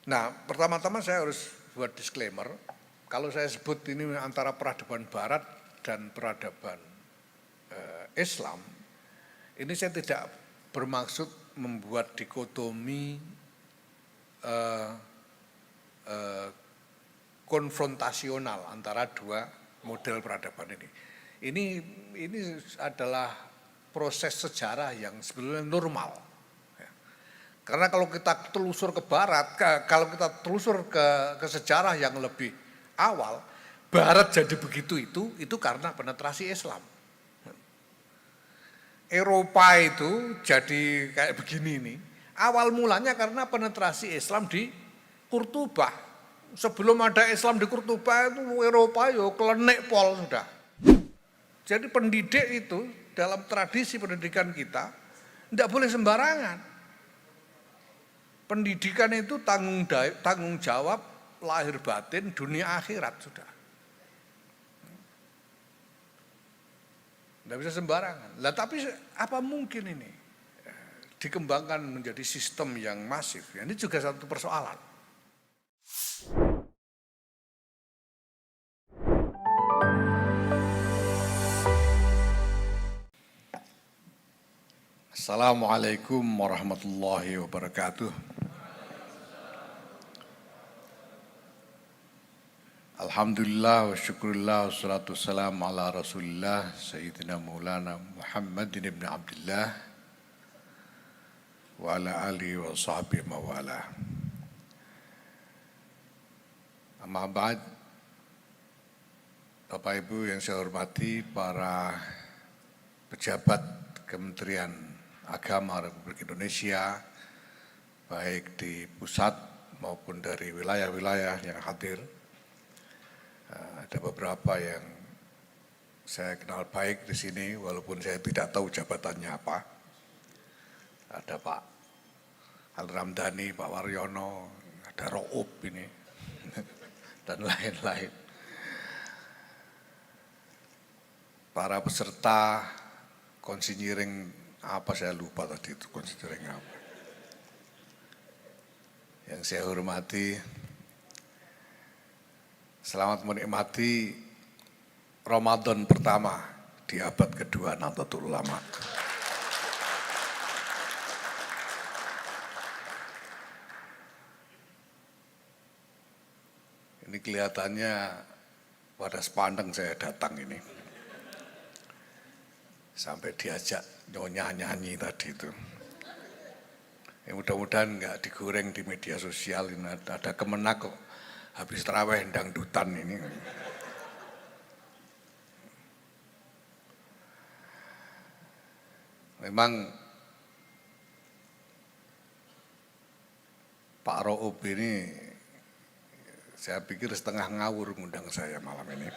Nah, pertama-tama saya harus buat disclaimer, kalau saya sebut ini antara peradaban Barat dan peradaban Islam, ini saya tidak bermaksud membuat dikotomi konfrontasional antara dua model peradaban ini. Ini adalah proses sejarah yang sebetulnya normal. Karena kalau kita telusur ke barat, kalau kita telusur ke sejarah yang lebih awal, barat jadi begitu itu karena penetrasi Islam. Eropa itu jadi kayak begini nih, awal mulanya karena penetrasi Islam di Kurtuba. Sebelum ada Islam di Kurtuba itu Eropa yo kelenek pol sudah. Jadi pendidik itu dalam tradisi pendidikan kita tidak boleh sembarangan. Pendidikan itu tanggung jawab lahir batin dunia akhirat sudah. Tidak bisa sembarangan. Lah tapi apa mungkin ini dikembangkan menjadi sistem yang masif? Ini juga satu persoalan. Assalamualaikum warahmatullahi wabarakatuh. Alhamdulillah wa syukurillah wa salatu wassalamu ala rasulillah Sayyidina Maulana Muhammadin ibn Abdullah wa ala alihi wa sahbihi mawala. Amma ba'd, Bapak Ibu yang saya hormati, para pejabat Kementerian Agama Republik Indonesia, baik di pusat maupun dari wilayah-wilayah yang hadir. Ada beberapa yang saya kenal baik di sini, walaupun saya tidak tahu jabatannya apa. Ada Pak Al-Ramdhani, Pak Waryono, ada Ro'ub ini, dan lain-lain. Para peserta konsinyiring apa saya lupa tadi itu konsinyiring apa. Yang saya hormati, selamat menikmati Ramadan pertama di abad kedua Nahdlatul Ulama. Ini kelihatannya pada sepandang saya datang ini. Sampai diajak nyanyi tadi itu. Ya, mudah-mudahan enggak digoreng di media sosial, ini ada Kemenak kok. Habis terawih dangdutan ini. Memang Pak Ro'ub ini saya pikir setengah ngawur ngundang saya malam ini.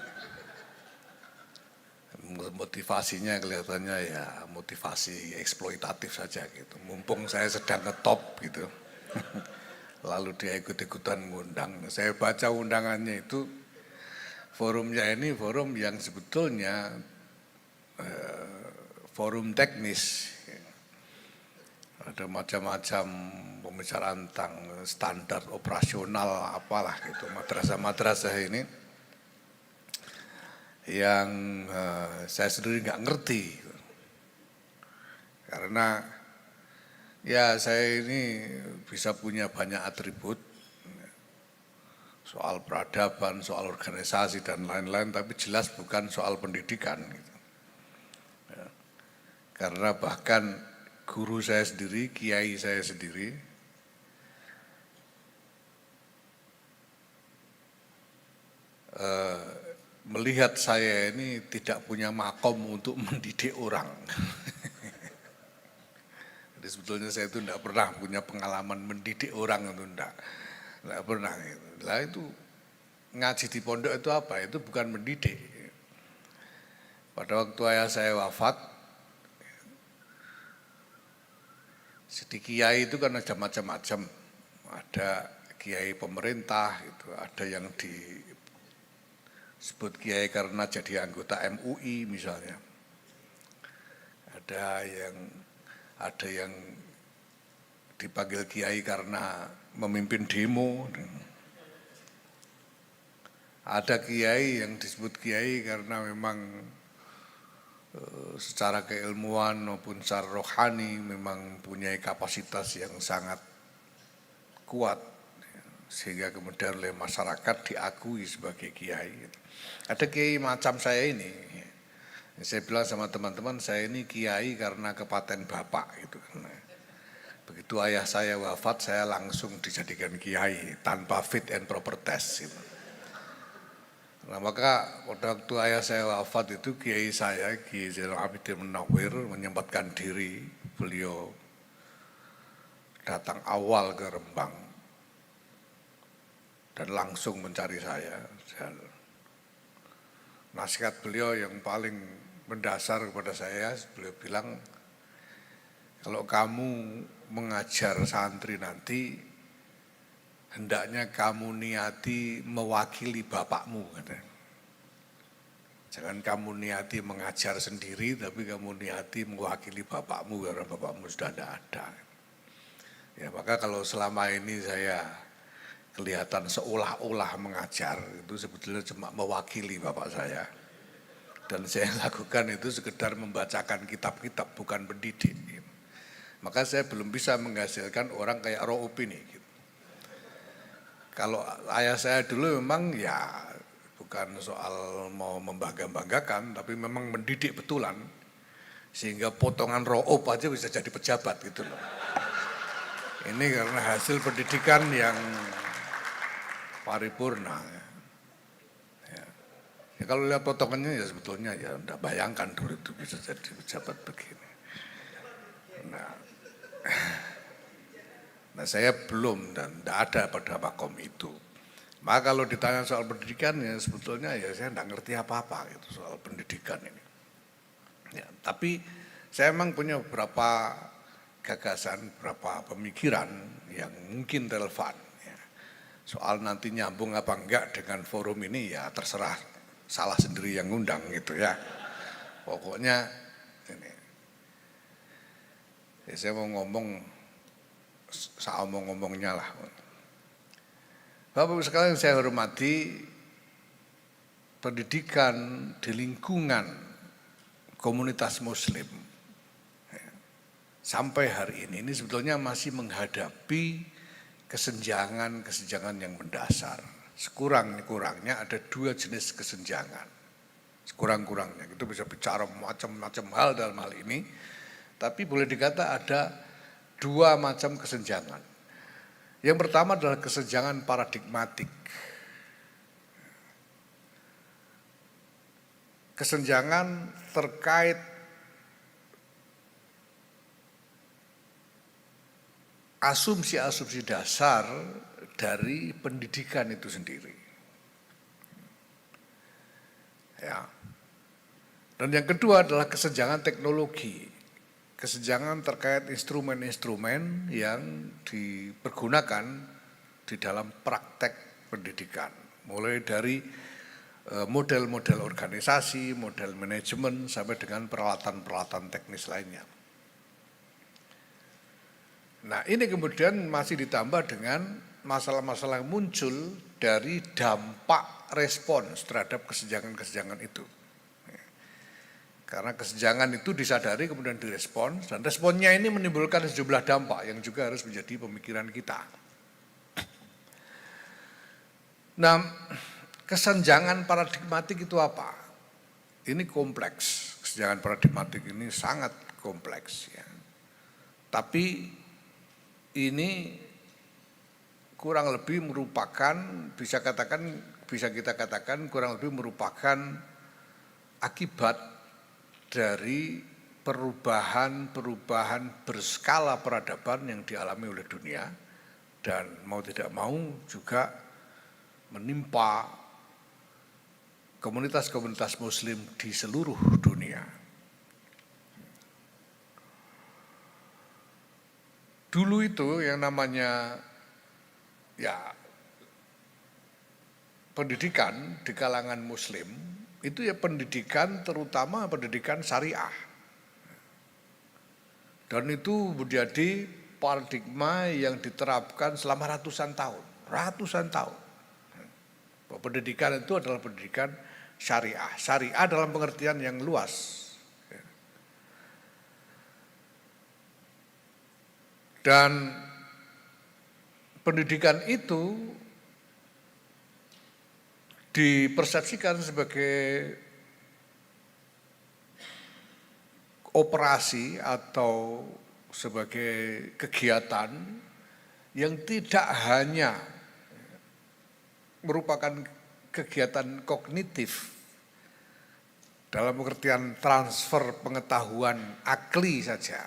Motivasinya kelihatannya ya motivasi eksploitatif saja gitu. Mumpung saya sedang ngetop gitu. Lalu dia ikut-ikutan ngundang. Saya baca undangannya itu, forumnya ini forum yang sebetulnya forum teknis. Ada macam-macam pembicaraan tentang standar operasional apalah gitu. Madrasah-madrasah ini yang saya sendiri nggak ngerti. Karena ya saya ini bisa punya banyak atribut, soal peradaban, soal organisasi dan lain-lain, tapi jelas bukan soal pendidikan. Gitu. Ya. Karena bahkan guru saya sendiri, kiai saya sendiri, melihat saya ini tidak punya makom untuk mendidik orang. Jadi sebetulnya saya itu tidak pernah punya pengalaman mendidik orang, itu tidak pernah. Lah itu ngaji di pondok itu apa? Itu bukan mendidik. Pada waktu ayah saya wafat, di kiai itu kan ada macam-macam. Ada kiai pemerintah, itu ada yang disebut kiai karena jadi anggota MUI misalnya. Ada yang dipanggil kiai karena memimpin demo. Ada kiai yang disebut kiai karena memang secara keilmuan maupun secara rohani memang punya kapasitas yang sangat kuat, sehingga kemudian oleh masyarakat diakui sebagai kiai. Ada kiai macam saya ini, saya bilang sama teman-teman, saya ini kiai karena kepaten bapak gitu. Begitu ayah saya wafat, saya langsung dijadikan kiai tanpa fit and proper test gitu. Nah, maka pada waktu ayah saya wafat itu kiai saya, Kiai Zainal Abidin Munawwir, menyempatkan diri, beliau datang awal ke Rembang dan langsung mencari saya. Nasihat beliau yang paling mendasar kepada saya, beliau bilang, kalau kamu mengajar santri nanti, hendaknya kamu niati mewakili bapakmu. Jangan kamu niati mengajar sendiri, tapi kamu niati mewakili bapakmu, karena bapakmu sudah tidak ada. Ya, maka kalau selama ini saya kelihatan seolah-olah mengajar, itu sebetulnya cuma mewakili bapak saya. Dan saya lakukan itu sekedar membacakan kitab-kitab, bukan pendidik. Maka saya belum bisa menghasilkan orang kayak Ro'op ini. Kalau ayah saya dulu memang ya bukan soal mau membangga-banggakan, tapi memang mendidik betulan, sehingga potongan Ro'op aja bisa jadi pejabat gitu loh. Ini karena hasil pendidikan yang paripurna. Ya, kalau lihat potongannya ya sebetulnya ya enggak bayangkan dulu itu bisa jadi pejabat begini. Nah saya belum dan tidak ada pada makom itu. Maka kalau ditanya soal pendidikan ya sebetulnya ya saya tidak ngerti apa-apa gitu soal pendidikan ini. Ya, tapi saya memang punya beberapa gagasan, beberapa pemikiran yang mungkin relevan. Ya. Soal nanti nyambung apa enggak dengan forum ini ya terserah, salah sendiri yang ngundang gitu ya. Pokoknya ini. Ya, saya mau ngomong, saya ngomongnya lah. Bapak-Ibu sekalian saya hormati, pendidikan di lingkungan komunitas muslim sampai hari ini sebetulnya masih menghadapi kesenjangan yang mendasar. Sekurang-kurangnya ada 2 jenis kesenjangan. Sekurang-kurangnya itu bisa bicara macam-macam hal dalam hal ini, tapi boleh dikata ada 2 macam kesenjangan. Yang pertama adalah kesenjangan paradigmatik. Kesenjangan terkait asumsi-asumsi dasar dari pendidikan itu sendiri. Ya. Dan yang kedua adalah kesenjangan teknologi. Kesenjangan terkait instrumen-instrumen yang dipergunakan di dalam praktek pendidikan. Mulai dari model-model organisasi, model manajemen, sampai dengan peralatan-peralatan teknis lainnya. Nah ini kemudian masih ditambah dengan masalah-masalah yang muncul dari dampak respons terhadap kesenjangan-kesenjangan itu. Karena kesenjangan itu disadari kemudian direspons, dan responnya ini menimbulkan sejumlah dampak yang juga harus menjadi pemikiran kita. Nah, kesenjangan paradigmatik itu apa? Ini kompleks, kesenjangan paradigmatik ini sangat kompleks ya. Tapi ini kurang lebih merupakan, bisa kita katakan kurang lebih merupakan akibat dari perubahan berskala peradaban yang dialami oleh dunia, dan mau tidak mau juga menimpa komunitas-komunitas muslim di seluruh dunia. Dulu itu yang namanya ya pendidikan di kalangan muslim itu ya pendidikan, terutama pendidikan syariah. Dan itu menjadi paradigma yang diterapkan selama ratusan tahun. Pendidikan itu adalah pendidikan syariah. Syariah dalam pengertian yang luas. Dan pendidikan itu dipersepsikan sebagai operasi atau sebagai kegiatan yang tidak hanya merupakan kegiatan kognitif dalam pengertian transfer pengetahuan akli saja,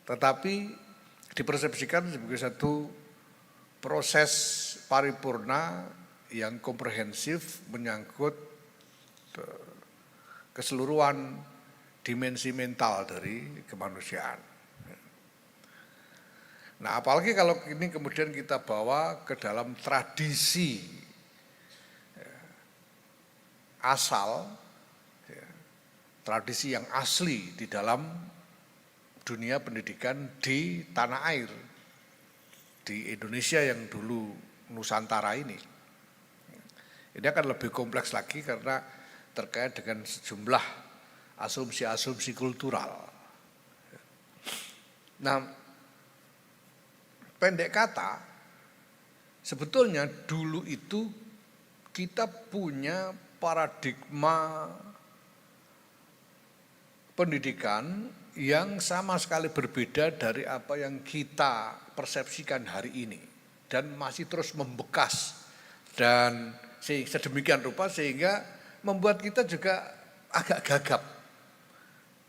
tetapi dipersepsikan sebagai satu proses paripurna yang komprehensif menyangkut keseluruhan dimensi mental dari kemanusiaan. Nah, apalagi kalau ini kemudian kita bawa ke dalam tradisi asal, tradisi yang asli di dalam dunia pendidikan di tanah air, di Indonesia yang dulu Nusantara ini. Ini akan lebih kompleks lagi karena terkait dengan sejumlah asumsi-asumsi kultural. Nah, pendek kata, sebetulnya dulu itu kita punya paradigma pendidikan yang sama sekali berbeda dari apa yang kita persepsikan hari ini dan masih terus membekas dan sedemikian rupa sehingga membuat kita juga agak gagap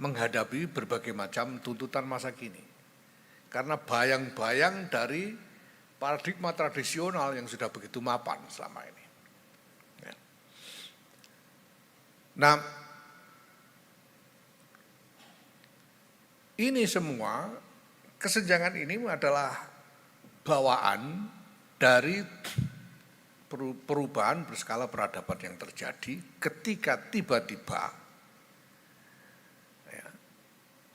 menghadapi berbagai macam tuntutan masa kini. Karena bayang-bayang dari paradigma tradisional yang sudah begitu mapan selama ini. Nah, ini semua kesenjangan ini adalah bawaan dari perubahan berskala peradaban yang terjadi ketika tiba-tiba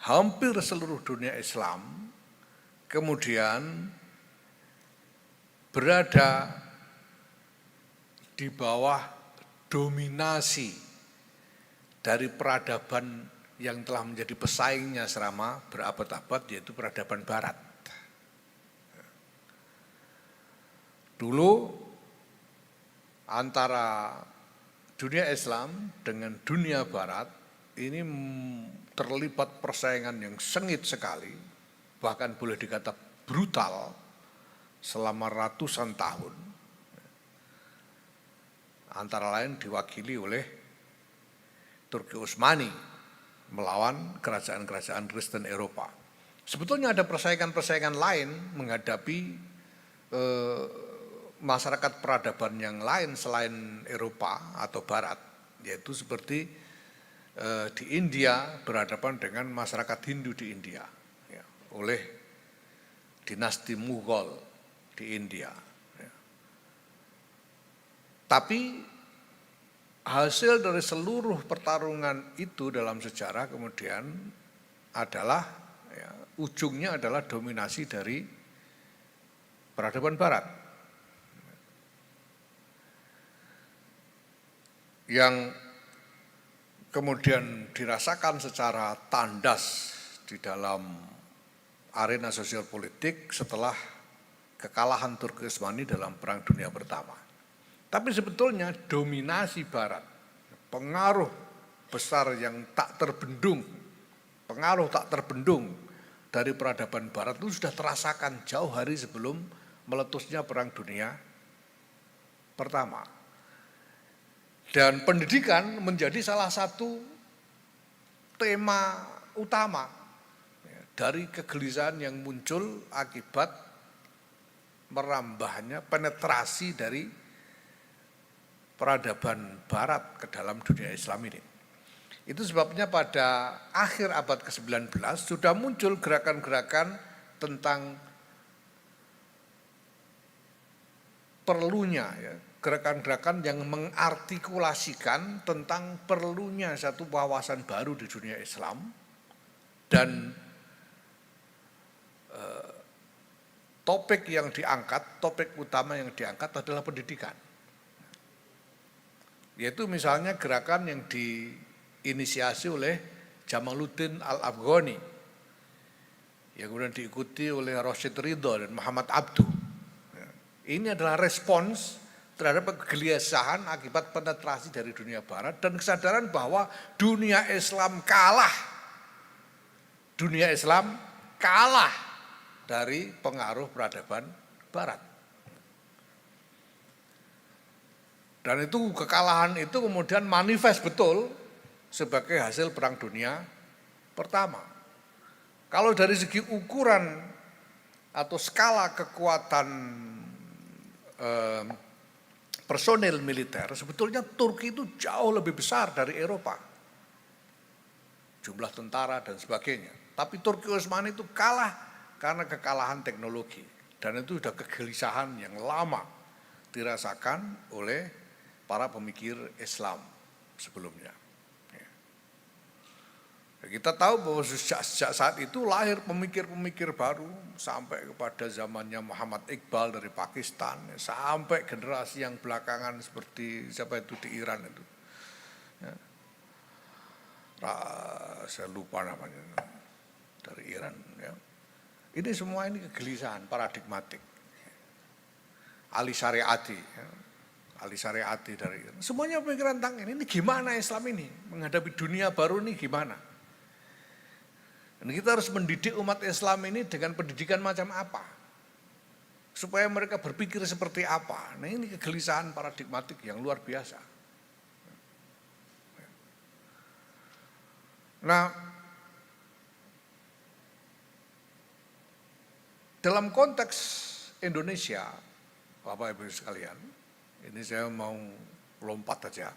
hampir seluruh dunia Islam kemudian berada di bawah dominasi dari peradaban yang telah menjadi pesaingnya selama berabad-abad, yaitu peradaban Barat. Dulu antara dunia Islam dengan dunia Barat ini terlibat persaingan yang sengit sekali, bahkan boleh dikata brutal selama ratusan tahun, antara lain diwakili oleh Turki Utsmani melawan kerajaan-kerajaan Kristen Eropa. Sebetulnya ada persaingan-persaingan lain menghadapi masyarakat peradaban yang lain selain Eropa atau Barat, yaitu seperti di India berhadapan dengan masyarakat Hindu di India oleh dinasti Mughal di India. Tapi hasil dari seluruh pertarungan itu dalam sejarah kemudian adalah ujungnya adalah dominasi dari peradaban Barat yang kemudian dirasakan secara tandas di dalam arena sosial politik setelah kekalahan Turki Utsmani dalam Perang Dunia Pertama. Tapi sebetulnya dominasi Barat, pengaruh besar yang tak terbendung, pengaruh tak terbendung dari peradaban Barat itu sudah terasakan jauh hari sebelum meletusnya Perang Dunia Pertama. Dan pendidikan menjadi salah satu tema utama dari kegelisahan yang muncul akibat merambahnya penetrasi dari peradaban Barat ke dalam dunia Islam ini. Itu sebabnya pada akhir abad ke-19 sudah muncul gerakan-gerakan tentang perlunya, gerakan-gerakan yang mengartikulasikan tentang perlunya satu wawasan baru di dunia Islam dan topik yang diangkat, topik utama yang diangkat adalah pendidikan. Yaitu misalnya gerakan yang diinisiasi oleh Jamaluddin Al-Afghani, yang kemudian diikuti oleh Rashid Ridho dan Muhammad Abduh. Ini adalah respons terhadap kegelisahan akibat penetrasi dari dunia barat dan kesadaran bahwa dunia Islam kalah. Dunia Islam kalah dari pengaruh peradaban barat. Dan itu kekalahan itu kemudian manifest betul sebagai hasil Perang Dunia Pertama. Kalau dari segi ukuran atau skala kekuatan personil militer, sebetulnya Turki itu jauh lebih besar dari Eropa. Jumlah tentara dan sebagainya. Tapi Turki Utsmani itu kalah karena kekalahan teknologi. Dan itu sudah kegelisahan yang lama dirasakan oleh para pemikir Islam sebelumnya. Kita tahu bahwa sejak saat itu lahir pemikir-pemikir baru sampai kepada zamannya Muhammad Iqbal dari Pakistan, sampai generasi yang belakangan seperti siapa itu di Iran itu, ya. Saya lupa namanya, dari Iran. Ya. Ini semua ini kegelisahan paradigmatik. Ali Syariati, ya. Ali Syariati dari Iran. Semuanya pemikiran tentang ini gimana Islam ini menghadapi dunia baru ini gimana? Dan kita harus mendidik umat Islam ini dengan pendidikan macam apa? Supaya mereka berpikir seperti apa? Nah ini kegelisahan paradigmatik yang luar biasa. Nah, dalam konteks Indonesia, Bapak Ibu sekalian, ini saya mau lompat aja.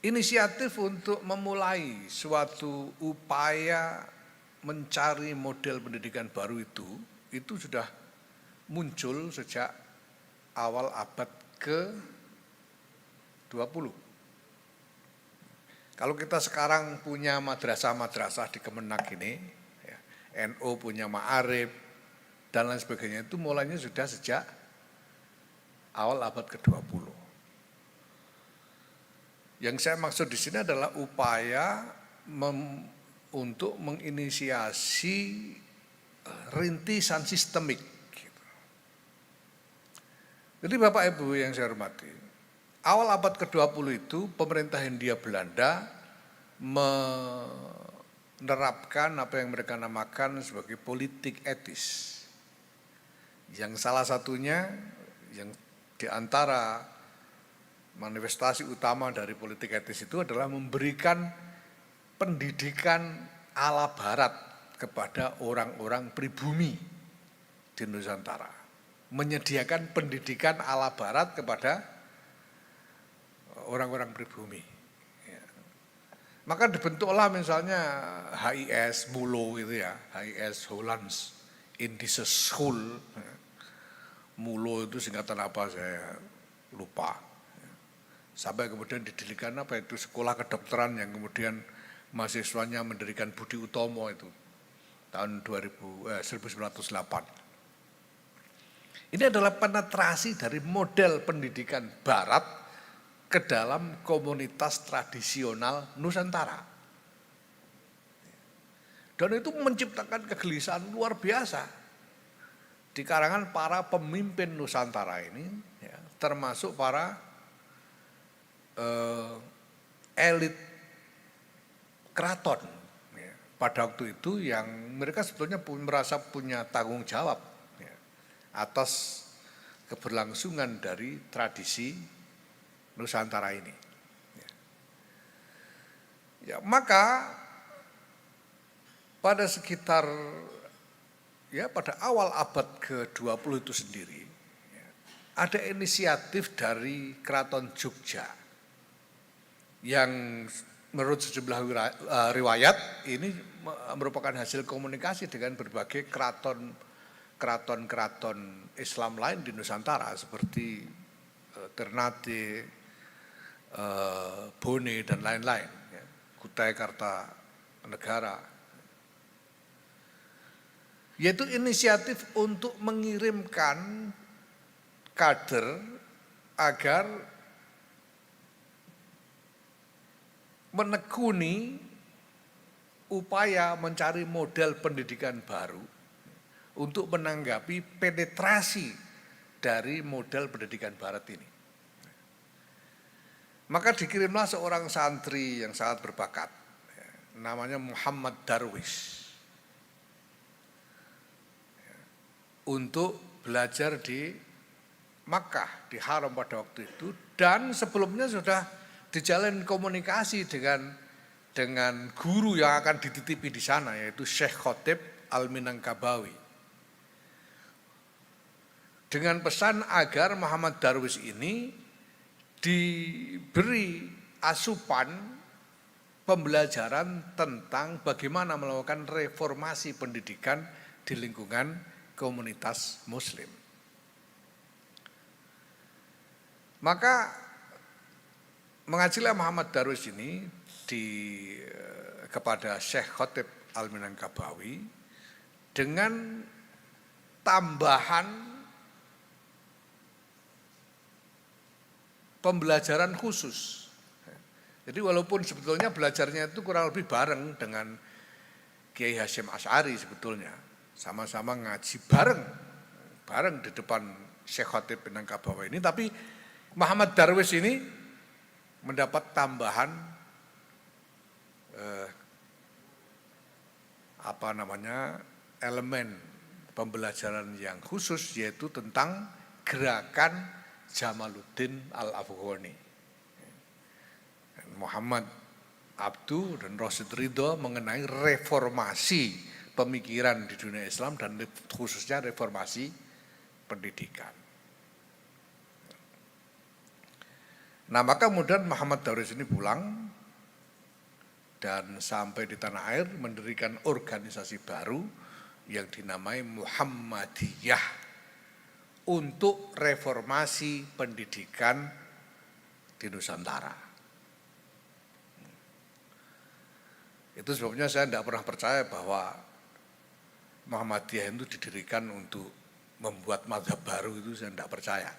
Inisiatif untuk memulai suatu upaya mencari model pendidikan baru itu sudah muncul sejak awal abad ke-20. Kalau kita sekarang punya madrasah-madrasah di Kemenak ini, ya, NU punya Ma'arif, dan lain sebagainya, itu mulainya sudah sejak awal abad ke-20. Yang saya maksud di sini adalah upaya untuk menginisiasi rintisan sistemik. Jadi Bapak Ibu yang saya hormati, awal abad ke-20 itu pemerintah Hindia Belanda menerapkan apa yang mereka namakan sebagai politik etis. Yang salah satunya yang diantara manifestasi utama dari politik etis itu adalah memberikan pendidikan ala barat kepada orang-orang pribumi di Nusantara. Menyediakan pendidikan ala barat kepada orang-orang pribumi. Ya. Maka dibentuklah misalnya HIS Mulo itu ya, HIS Hollands Indische School. Mulo itu singkatan apa saya lupa. Sampai kemudian didirikan apa itu sekolah kedokteran yang kemudian mahasiswanya mendirikan Budi Utomo itu tahun 1908. Ini adalah penetrasi dari model pendidikan barat ke dalam komunitas tradisional Nusantara. Dan itu menciptakan kegelisahan luar biasa di kalangan para pemimpin Nusantara ini, ya, termasuk para elit keraton ya, pada waktu itu yang mereka sebetulnya merasa punya tanggung jawab ya, atas keberlangsungan dari tradisi Nusantara ini. Ya, maka pada sekitar ya pada awal abad ke-20 itu sendiri ya, ada inisiatif dari Keraton Jogja yang menurut sejumlah riwayat ini merupakan hasil komunikasi dengan berbagai keraton Islam lain di Nusantara seperti Ternate, Bone dan lain-lain, Kutai Kartanegara, yaitu inisiatif untuk mengirimkan kader agar menekuni upaya mencari model pendidikan baru untuk menanggapi penetrasi dari model pendidikan barat ini. Maka dikirimlah seorang santri yang sangat berbakat, namanya Muhammad Darwish, untuk belajar di Makkah, di Haram pada waktu itu, dan sebelumnya sudah dijalin komunikasi dengan guru yang akan dititipi di sana, yaitu Syekh Khotib Al-Minangkabawi, dengan pesan agar Muhammad Darwish ini diberi asupan pembelajaran tentang bagaimana melakukan reformasi pendidikan di lingkungan komunitas Muslim. Maka mengajilah Muhammad Darwish ini kepada Syekh Khotib Al-Minangkabawi dengan tambahan pembelajaran khusus. Jadi walaupun sebetulnya belajarnya itu kurang lebih bareng dengan Kiai Hasyim Asy'ari sebetulnya, sama-sama ngaji bareng di depan Syekh Khotib Minangkabawi ini, tapi Muhammad Darwish ini mendapat tambahan elemen pembelajaran yang khusus, yaitu tentang gerakan Jamaluddin Al-Afghani. Muhammad Abdu dan Rasid Ridho mengenai reformasi pemikiran di dunia Islam dan khususnya reformasi pendidikan. Nah, maka kemudian Muhammad Darwish ini pulang dan sampai di tanah air mendirikan organisasi baru yang dinamai Muhammadiyah untuk reformasi pendidikan di Nusantara. Itu sebabnya saya tidak pernah percaya bahwa Muhammadiyah itu didirikan untuk membuat mazhab baru, itu saya tidak percaya.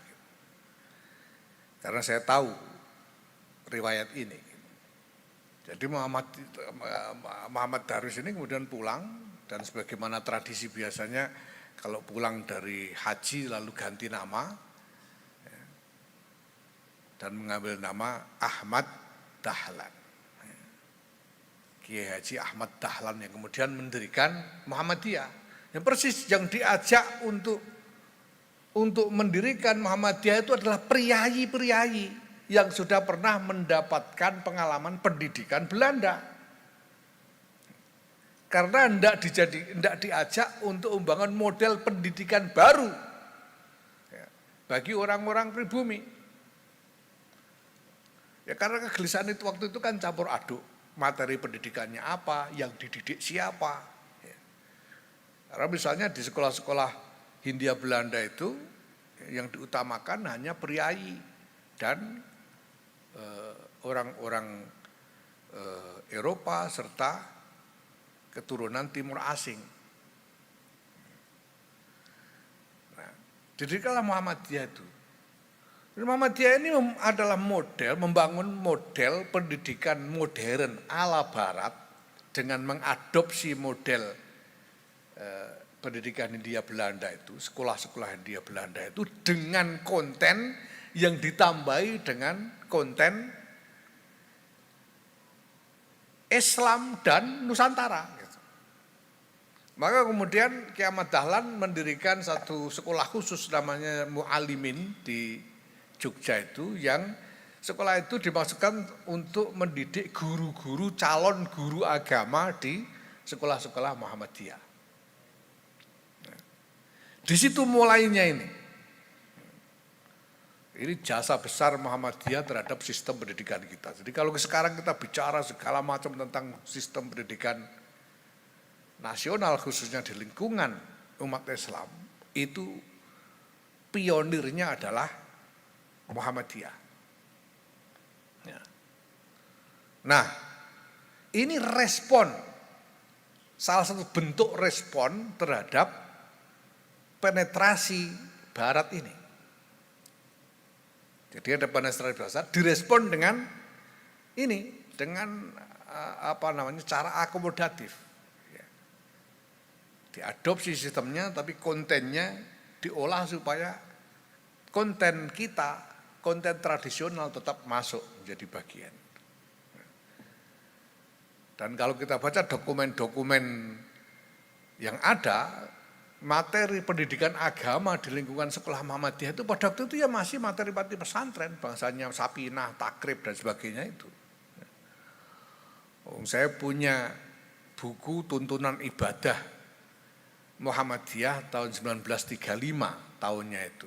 Karena saya tahu riwayat ini. Jadi Muhammad Darwish ini kemudian pulang, dan sebagaimana tradisi biasanya kalau pulang dari haji lalu ganti nama dan mengambil nama Ahmad Dahlan. Kiai Haji Ahmad Dahlan yang kemudian mendirikan Muhammadiyah. Yang persis yang diajak untuk mendirikan Muhammadiyah itu adalah priayi-priayi yang sudah pernah mendapatkan pengalaman pendidikan Belanda. Karena tidak diajak untuk membangun model pendidikan baru bagi orang-orang pribumi. Ya karena kegelisahan itu waktu itu kan campur aduk. Materi pendidikannya apa, yang dididik siapa. Karena misalnya di sekolah-sekolah Hindia Belanda itu yang diutamakan hanya priayi dan orang-orang Eropa serta keturunan Timur Asing. Nah, didirikanlah Muhammadiyah itu. Muhammadiyah ini adalah membangun model pendidikan modern ala Barat dengan mengadopsi model pendidikan Hindia Belanda itu, sekolah-sekolah Hindia Belanda itu dengan konten yang ditambahi dengan konten Islam dan Nusantara. Maka kemudian Kiai Ahmad Dahlan mendirikan satu sekolah khusus namanya Mu'alimin di Jogja itu, yang sekolah itu dimaksudkan untuk mendidik guru-guru, calon guru agama di sekolah-sekolah Muhammadiyah. Di situ mulainya ini. Ini jasa besar Muhammadiyah terhadap sistem pendidikan kita. Jadi kalau sekarang kita bicara segala macam tentang sistem pendidikan nasional khususnya di lingkungan umat Islam, itu pionirnya adalah Muhammadiyah. Nah, ini respon salah satu bentuk respon terhadap penetrasi barat ini. Jadi ada penetrasi barat direspon dengan ini, dengan cara akomodatif. Ya. Diadopsi sistemnya, tapi kontennya diolah supaya konten kita, konten tradisional tetap masuk menjadi bagian. Dan kalau kita baca dokumen-dokumen yang ada, materi pendidikan agama di lingkungan sekolah Muhammadiyah itu pada waktu itu ya masih materi-materi pesantren, bangsanya Sapinah, Takrib dan sebagainya itu. Saya punya buku tuntunan ibadah Muhammadiyah tahun 1935 tahunnya itu,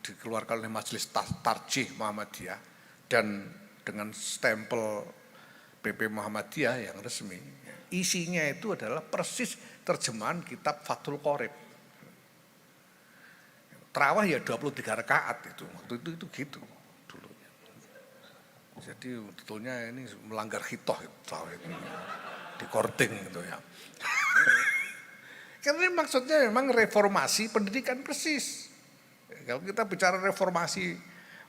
dikeluarkan oleh Majelis Tarjih Muhammadiyah dan dengan stempel PP Muhammadiyah yang resmi. Isinya itu adalah persis terjemahan kitab Fathul Qorib. Terawih ya 23 rakaat itu, waktu itu gitu dulunya. Jadi betulnya ini melanggar khitoh itu, di kording gitu ya. Karena maksudnya memang reformasi pendidikan persis. Kalau kita bicara reformasi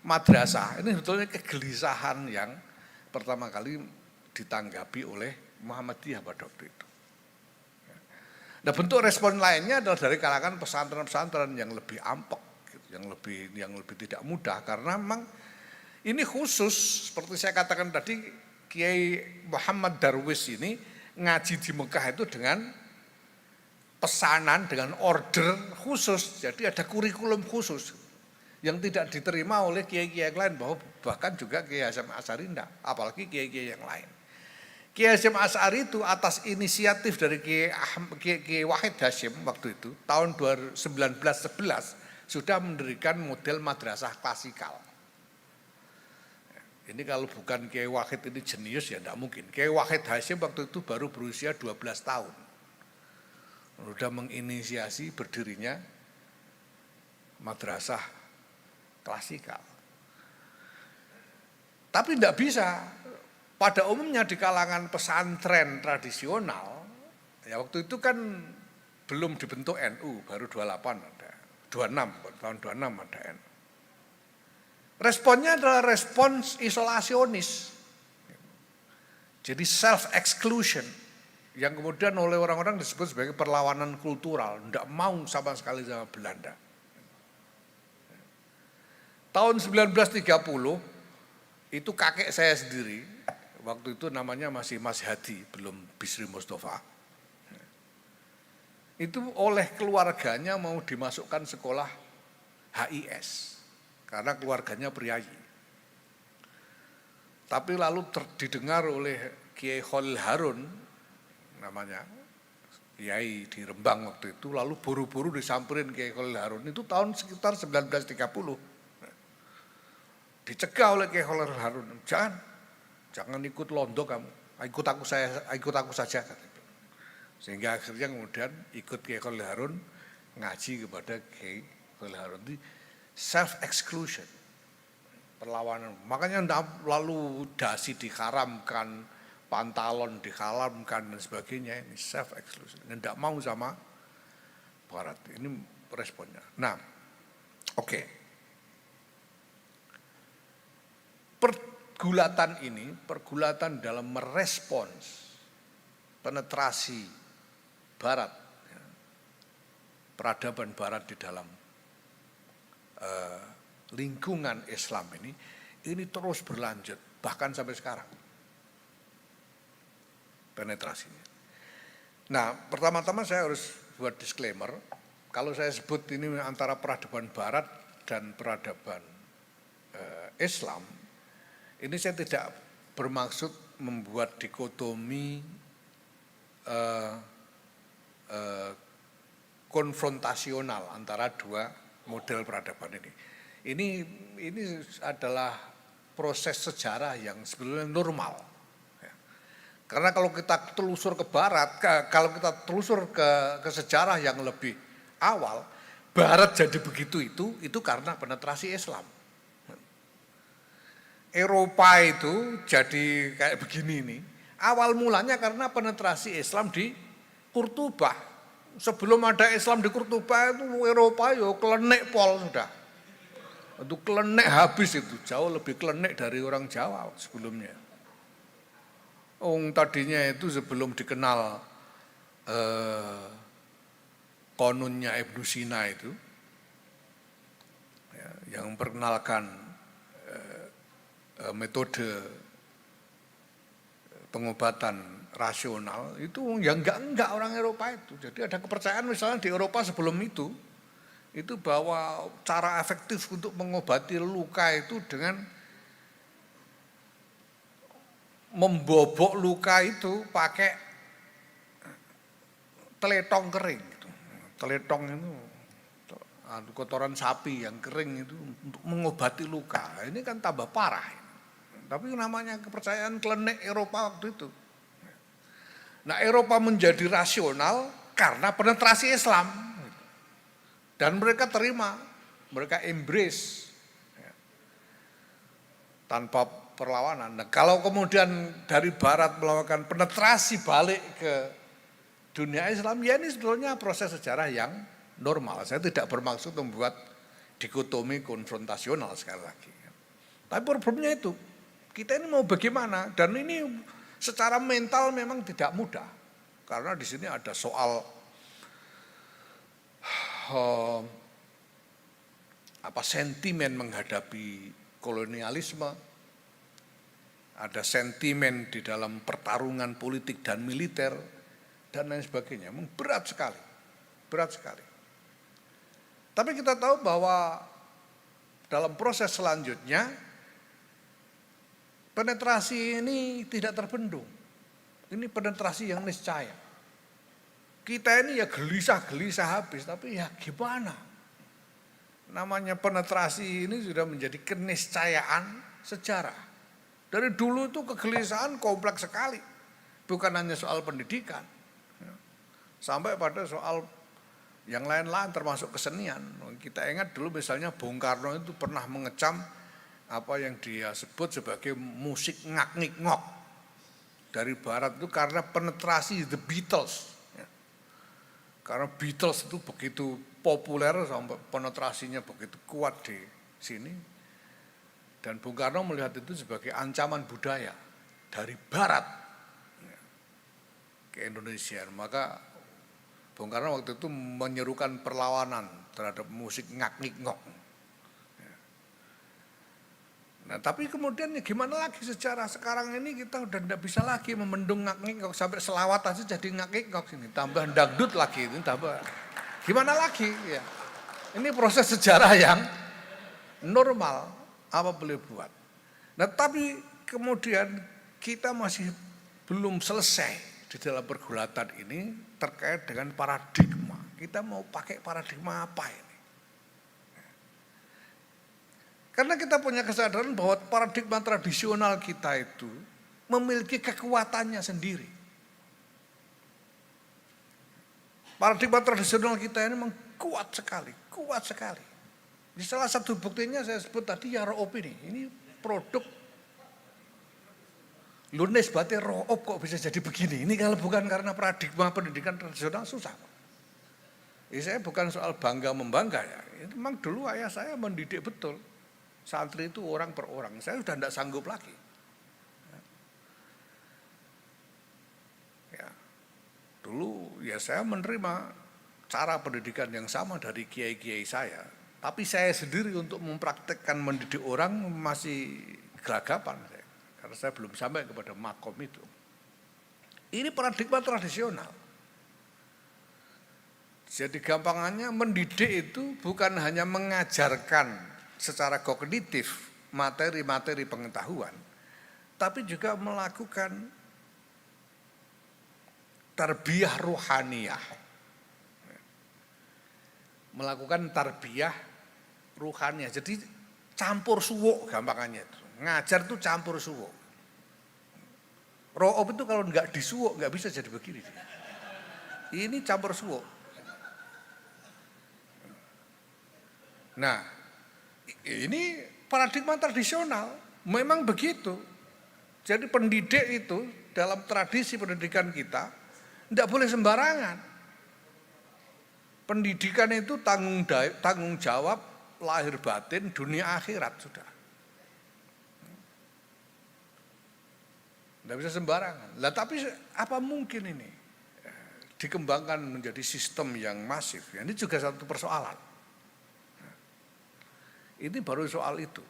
madrasah, ini sebetulnya kegelisahan yang pertama kali ditanggapi oleh Muhammadiyah pada waktu itu. Nah, bentuk respon lainnya adalah dari kalangan pesantren-pesantren yang lebih ampek, yang lebih tidak mudah, karena memang ini khusus seperti saya katakan tadi, Kiai Muhammad Darwis ini ngaji di Mekah itu dengan pesanan, dengan order khusus, jadi ada kurikulum khusus yang tidak diterima oleh kiai-kiai yang lain, bahkan juga Kiai Hasyim Asy'ari enggak, apalagi kiai-kiai yang lain. Kiai Hasyim Asy'ari itu atas inisiatif dari Kiai Wahid Hasyim waktu itu tahun 1911 sudah mendirikan model madrasah klasikal. Ini kalau bukan Kiai Wahid ini jenius ya tidak mungkin. Kiai Wahid Hasyim waktu itu baru berusia 12 tahun. Sudah menginisiasi berdirinya madrasah klasikal. Tapi tidak bisa. Pada umumnya di kalangan pesantren tradisional, ya waktu itu kan belum dibentuk NU, baru 28 ada, 26, tahun 26 ada NU. Responnya adalah respons isolasionis. Jadi self-exclusion, yang kemudian oleh orang-orang disebut sebagai perlawanan kultural, tidak mau sama sekali sama Belanda. Tahun 1930, itu kakek saya sendiri, waktu itu namanya masih Mas Hadi, belum Bisri Mustafa. Itu oleh keluarganya mau dimasukkan sekolah HIS, karena keluarganya priayi. Tapi lalu didengar oleh Kiai Khalil Harun, namanya Kiai di Rembang waktu itu, lalu buru-buru disamperin Kiai Khalil Harun, itu tahun sekitar 1930. Dicegah oleh Kiai Khalil Harun, jangan ikut londo kamu, ikut aku saja. Sehingga akhirnya kemudian ikut Kiai Khalil Harun ngaji kepada Kiai Khalil Harun. Itu self-exclusion, perlawanan. Makanya lalu dasi diharamkan, pantalon diharamkan dan sebagainya. Ini self-exclusion, tidak mau sama Barat. Ini responnya. Nah, oke. Pergulatan dalam merespons penetrasi Barat, peradaban Barat di dalam lingkungan Islam ini terus berlanjut bahkan sampai sekarang penetrasinya. Nah, pertama-tama saya harus buat disclaimer, kalau saya sebut ini antara peradaban Barat dan peradaban Islam, ini saya tidak bermaksud membuat dikotomi konfrontasional antara dua model peradaban ini. Ini adalah proses sejarah yang sebenarnya normal. Karena kalau kita telusur ke Barat, kalau kita telusur ke sejarah yang lebih awal, Barat jadi begitu itu karena penetrasi Islam. Eropa itu jadi kayak begini nih, awal mulanya karena penetrasi Islam di Kurtuba. Sebelum ada Islam di Kurtuba itu Eropa yo kelenek pol sudah. Itu kelenek habis itu, jauh lebih kelenek dari orang Jawa sebelumnya. Tadinya itu sebelum dikenal konunnya Ibnu Sina itu, ya, yang memperkenalkan metode pengobatan rasional itu yang enggak orang Eropa itu. Jadi ada kepercayaan misalnya di Eropa sebelum itu bahwa cara efektif untuk mengobati luka itu dengan membobok luka itu pakai teletong kering. Teletong itu kotoran sapi yang kering itu untuk mengobati luka. Ini kan tambah parah. Tapi namanya kepercayaan klenik Eropa waktu itu. Nah, Eropa menjadi rasional karena penetrasi Islam. Dan mereka terima, mereka embrace tanpa perlawanan. Nah, kalau kemudian dari Barat melakukan penetrasi balik ke dunia Islam, ya ini sebetulnya proses sejarah yang normal. Saya tidak bermaksud membuat dikotomi konfrontasional sekali lagi. Tapi problemnya itu, kita ini mau bagaimana? Dan ini secara mental memang tidak mudah. Karena di sini ada soal sentimen menghadapi kolonialisme, ada sentimen di dalam pertarungan politik dan militer dan lain sebagainya. Berat sekali, berat sekali. Tapi kita tahu bahwa dalam proses selanjutnya penetrasi ini tidak terbendung. Ini penetrasi yang niscaya. Kita ini ya gelisah-gelisah habis, tapi ya gimana? Namanya penetrasi ini sudah menjadi keniscayaan sejarah. Dari dulu itu kegelisahan kompleks sekali. Bukan hanya soal pendidikan. Sampai pada soal yang lain-lain termasuk kesenian. Kita ingat dulu misalnya Bung Karno itu pernah mengecam apa yang dia sebut sebagai musik ngak-ngik-ngok dari Barat itu karena penetrasi The Beatles. Karena Beatles itu begitu populer sampai penetrasinya begitu kuat di sini. Dan Bung Karno melihat itu sebagai ancaman budaya dari Barat ke Indonesia. Maka Bung Karno waktu itu menyerukan perlawanan terhadap musik ngak-ngik-ngok. Nah, tapi kemudian ya gimana lagi sejarah sekarang ini kita udah tidak bisa lagi memendung ngak-ngik sampai selawat aja jadi ngak-ngik sini, tambah dangdut lagi, ini tambah gimana lagi ya. Ini proses sejarah yang normal, apa boleh buat. Nah, tapi kemudian kita masih belum selesai di dalam pergulatan ini terkait dengan paradigma. Kita mau pakai paradigma apa ini? Karena kita punya kesadaran bahwa paradigma tradisional kita itu memiliki kekuatannya sendiri. Paradigma tradisional kita ini memang kuat sekali, kuat sekali. Di salah satu buktinya saya sebut tadi ya Roop ini produk Lunes Batir Roop kok bisa jadi begini. Ini kalau bukan karena paradigma pendidikan tradisional susah. Ini saya bukan soal bangga membangga ya. Itu memang dulu ayah saya mendidik betul. Santri itu orang per orang, saya sudah tidak sanggup lagi. Ya. Dulu ya saya menerima cara pendidikan yang sama dari kiai-kiai saya, tapi saya sendiri untuk mempraktekkan mendidik orang masih gelagapan, karena saya belum sampai kepada makom itu. Ini paradigma tradisional. Jadi gampangannya mendidik itu bukan hanya mengajarkan secara kognitif materi-materi pengetahuan, tapi juga melakukan tarbiyah ruhaniyah. Melakukan tarbiyah ruhaniyah. Jadi campur suwuk gampangannya itu. Ngajar itu campur suwuk. Ro'ob itu kalau enggak disuwuk enggak bisa jadi begini. Ini campur suwuk. Nah, ini paradigma tradisional, memang begitu. Jadi pendidik itu dalam tradisi pendidikan kita Tidak boleh sembarangan. Pendidikan itu tanggung jawab lahir batin dunia akhirat sudah. Tidak bisa sembarangan. Lah tapi apa mungkin ini dikembangkan menjadi sistem yang masif? Ini juga satu persoalan. Ini baru soal itu.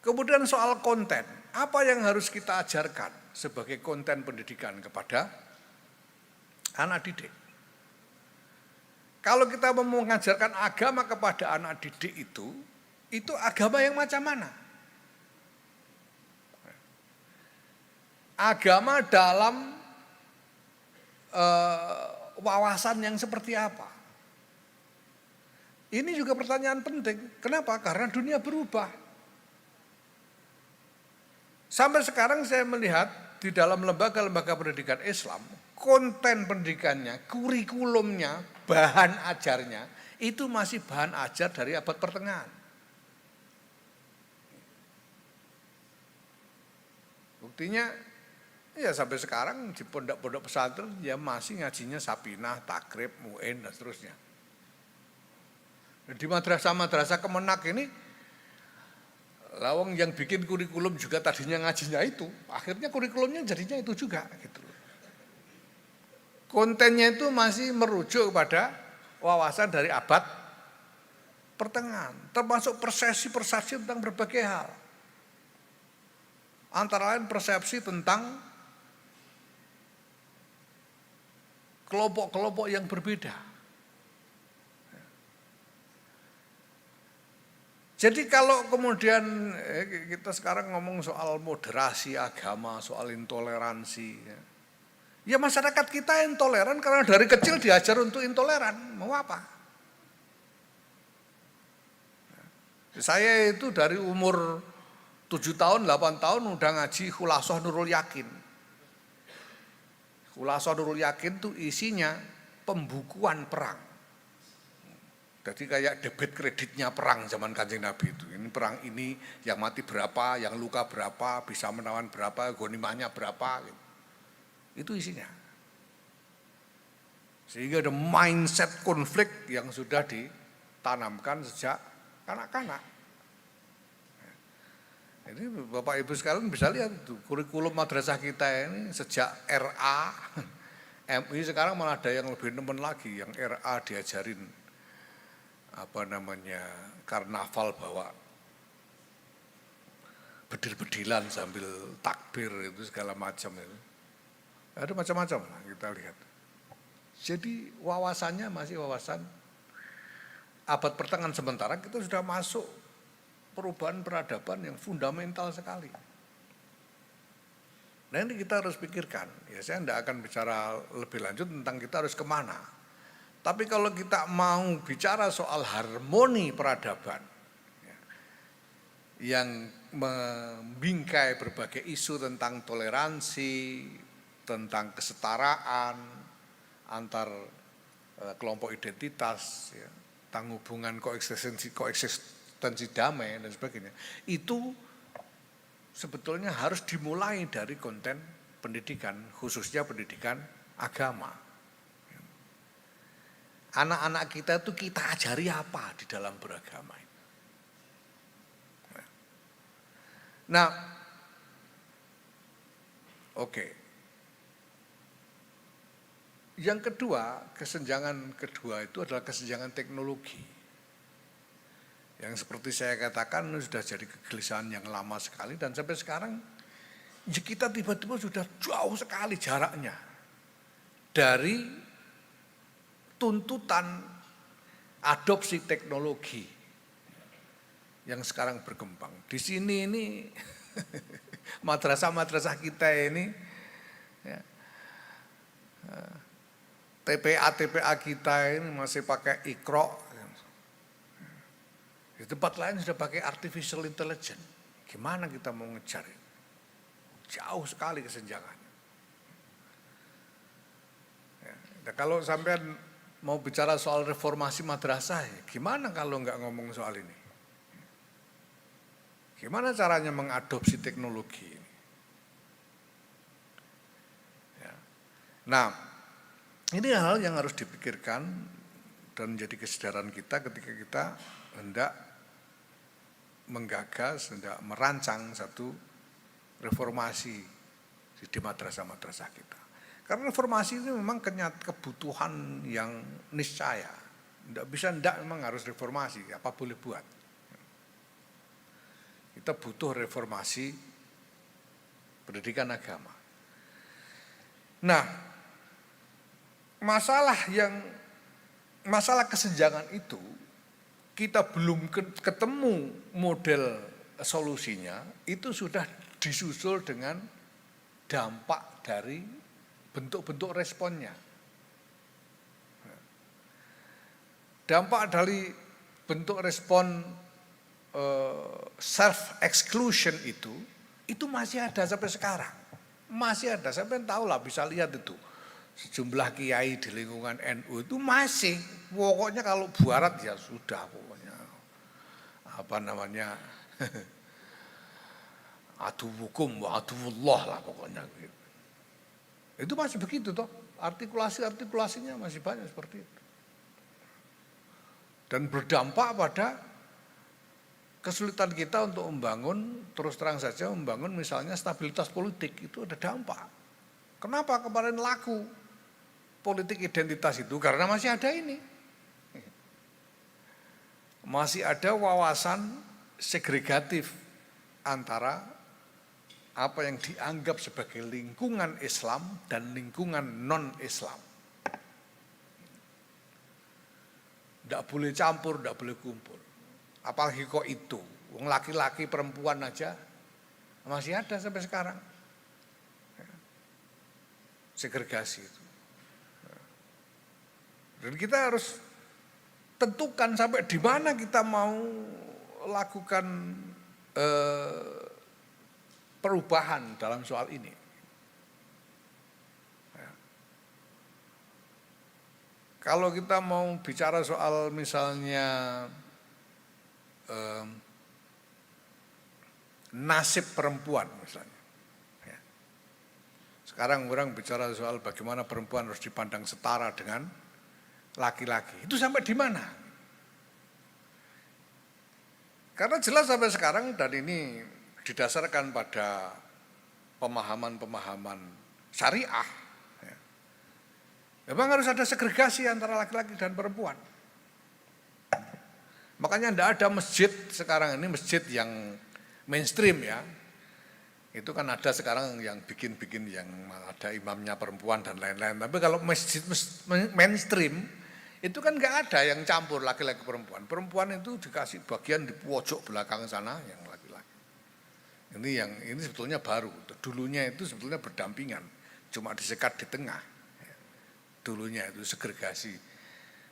Kemudian soal konten, apa yang harus kita ajarkan sebagai konten pendidikan kepada anak didik? Kalau kita mau mengajarkan agama kepada anak didik itu agama yang macam mana? Agama dalam wawasan yang seperti apa? Ini juga pertanyaan penting. Kenapa? Karena dunia berubah. Sampai sekarang saya melihat di dalam lembaga-lembaga pendidikan Islam, konten pendidikannya, kurikulumnya, bahan ajarnya, itu masih bahan ajar dari abad pertengahan. Buktinya, ya sampai sekarang di pondok-pondok pesantren ya masih ngajinya Sapinah, Takrib, Mu'in, dan seterusnya. Di madrasah-madrasah Kemenak ini, lawang yang bikin kurikulum juga tadinya ngajinya itu, akhirnya kurikulumnya jadinya itu juga. Gitu. Kontennya itu masih merujuk kepada wawasan dari abad pertengahan, termasuk persepsi-persepsi tentang berbagai hal. Antara lain persepsi tentang kelompok-kelompok yang berbeda. Jadi kalau kemudian kita sekarang ngomong soal moderasi agama, soal intoleransi, ya masyarakat kita intoleran karena dari kecil diajar untuk intoleran, mau apa? Saya itu dari umur 7 tahun, 8 tahun udah ngaji Khulasoh Nurul Yakin. Khulasoh Nurul Yakin itu isinya pembukuan perang. Jadi kayak debit kreditnya perang zaman Kanjeng Nabi itu. Ini perang ini yang mati berapa, yang luka berapa, bisa menawan berapa, ghanimahnya berapa. Gitu. Itu isinya. Sehingga ada mindset konflik yang sudah ditanamkan sejak kanak-kanak. Ini Bapak Ibu sekalian bisa lihat itu, kurikulum madrasah kita ini sejak RA, MI sekarang malah ada yang lebih nemen lagi, yang RA diajarin karnaval bawa bedil-bedilan sambil takbir itu segala macam itu. Ada macam-macam lah kita lihat. Jadi wawasannya masih wawasan abad pertengahan, sementara kita sudah masuk perubahan peradaban yang fundamental sekali. Nah ini kita harus pikirkan, ya saya tidak akan bicara lebih lanjut tentang kita harus kemana. Tapi kalau kita mau bicara soal harmoni peradaban, ya, yang membingkai berbagai isu tentang toleransi, tentang kesetaraan antar kelompok identitas, ya, tentang hubungan koeksistensi damai dan sebagainya, itu sebetulnya harus dimulai dari konten pendidikan, khususnya pendidikan agama. Anak-anak kita itu kita ajari apa di dalam beragama ini. Nah, oke. Yang kedua, kesenjangan kedua itu adalah kesenjangan teknologi. Yang seperti saya katakan sudah jadi kegelisahan yang lama sekali dan sampai sekarang ya kita tiba-tiba sudah jauh sekali jaraknya dari tuntutan adopsi teknologi yang sekarang berkembang. Di sini ini madrasah-madrasah kita ini ya, TPA kita ini masih pakai Iqra. Di tempat lain sudah pakai artificial intelligence. Gimana kita mau ngejar ini? Jauh sekali kesenjangannya. Ya, nah kalau sampean mau bicara soal reformasi madrasah, gimana kalau nggak ngomong soal ini? Gimana caranya mengadopsi teknologi ini? Ya. Nah, Ini hal yang harus dipikirkan dan menjadi kesadaran kita ketika kita hendak menggagas, hendak merancang satu reformasi di madrasah-madrasah kita. Karena reformasi itu memang kebutuhan yang niscaya. Tidak bisa memang harus reformasi, apa boleh buat. Kita butuh reformasi pendidikan agama. Nah, masalah kesenjangan itu kita belum ketemu model solusinya, itu sudah disusul dengan dampak dari bentuk-bentuk responnya. Dampak dari bentuk respon self exclusion itu masih ada sampai sekarang. Masih ada, sampai tahu lah, bisa lihat itu. Sejumlah kiai di lingkungan NU itu masih, pokoknya kalau barat ya sudah pokoknya. Apa namanya? Adu hukum, aduullah lah pokoknya gitu. Itu masih begitu toh, artikulasinya masih banyak seperti itu. Dan berdampak pada kesulitan kita untuk membangun, terus terang saja membangun misalnya stabilitas politik, itu ada dampak. Kenapa kemarin laku politik identitas itu? Karena masih ada ini. Masih ada wawasan segregatif antara apa yang dianggap sebagai lingkungan Islam dan lingkungan non-Islam. Tidak boleh campur, tidak boleh kumpul. Apalagi kok itu, wong laki-laki perempuan aja masih ada sampai sekarang. Segregasi itu. Dan kita harus tentukan sampai di mana kita mau lakukan perubahan dalam soal ini. Kalau kita mau bicara soal misalnya nasib perempuan misalnya. Sekarang orang bicara soal bagaimana perempuan harus dipandang setara dengan laki-laki. Itu sampai di mana? Karena jelas sampai sekarang, dan ini didasarkan pada pemahaman-pemahaman syariah, memang harus ada segregasi antara laki-laki dan perempuan. Makanya tidak ada masjid sekarang ini, masjid yang mainstream ya. Itu kan ada sekarang yang bikin yang ada imamnya perempuan dan lain-lain. Tapi kalau masjid mainstream itu kan nggak ada yang campur laki-laki perempuan. Perempuan itu dikasih bagian di pojok belakang sana yang laki-laki. Ini sebetulnya baru. Dulunya itu sebetulnya berdampingan, cuma disekat di tengah. Dulunya itu segregasi